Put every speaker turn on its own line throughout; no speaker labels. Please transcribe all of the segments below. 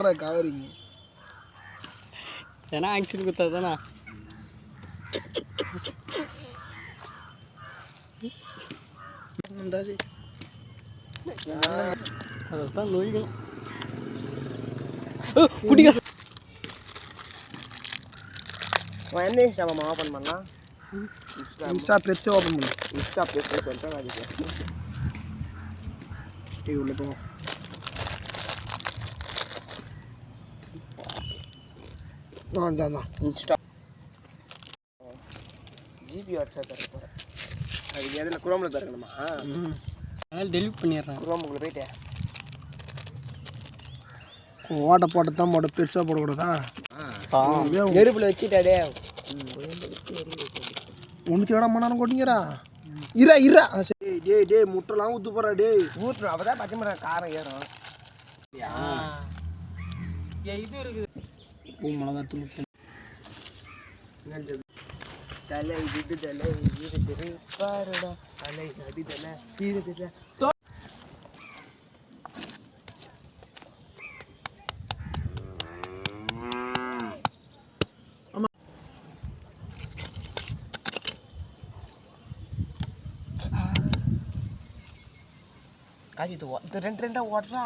கவரிங்க
ஏன்னா ஆக்சிடென்ட் கொடுத்தாதானா அதான் நோய்கள் குடிக்க
என்ன இன்ஸ்டாமா ஓப்பன் பண்ணா இன்ஸ்டா பெருசே ஓப்பன் பண்ணு இன்ஸ்டா பெருசே சொல்லிட்டு அதுக்கு உள்ள போ நான் இன்ஸ்டா ஜிபி வாட்ஸ்அப் தர போகிறேன் அது எதில் குரோமில் திறக்கணுமா
அதனால் டெலிட் பண்ணிடுறேன்
குரோமுக்குள்ளே போயிட்டு ஓட்ட போட்டு தான் போட பெருசாக போடக்கூடாதா நெருப்பில் வச்சுட்டாடே ஒன்று தேட மணி கொட்டிங்கிறா இரா இரா சரி டே முட்டைலாம் ஊற்று போகிறா டே ஊற்றுறோம் அப்போ தான் பச்சை மிளகாய் காரம் ஏறும்
இது இருக்குது
பூ மிளகா தூள் தலை விடு தலை வீரத்திரை பாருடா தலை நடி தலை வீரத்திரை காஜி இது ரெண்டு ரெண்டா ஓடுறா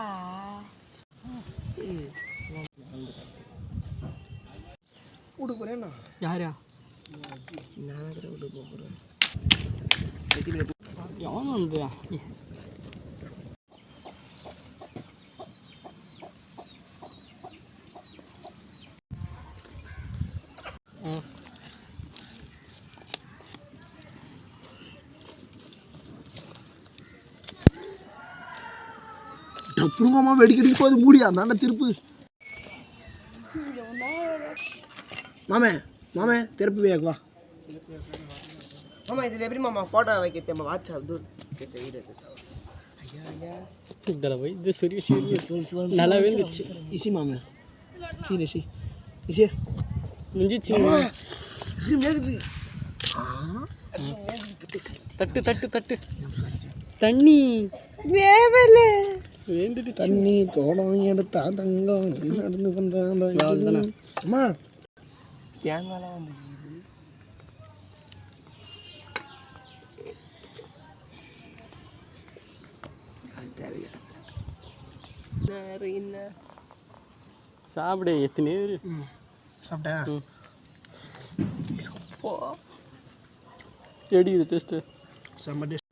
வீட்டுக்கு போறேன்னா
யாரா
நான் வீட்டுக்கு போகிறேன்
எவன் வந்து
டப்புருங்கம்மா வெடிக்கடிக்கு போது மூடியா அந்தாண்ட திருப்பு மாமே திருப்பி வைக்கவா மாமா இதில் எப்படி மாமா ஃபோட்டோ வைக்க நம்ம வாட்ஸ்அப் தூர்
இதில் போய் இது சரி நல்லாவே இருந்துச்சு
இசி மாமே சரி சி இசி
முடிஞ்சிச்சு தட்டு தட்டு தட்டு தண்ணி
வேவல
வேண்டுட்டு
தண்ணி தோடம் எடுத்தா தங்கம் நடந்து பண்ணுறாங்க அம்மா தேங்காய்லாம் வந்து
சாப்பிடு எத்தனை
சாப்பிட்டா
எப்படி இது டேஸ்ட்டு
செம்ம டேஸ்ட்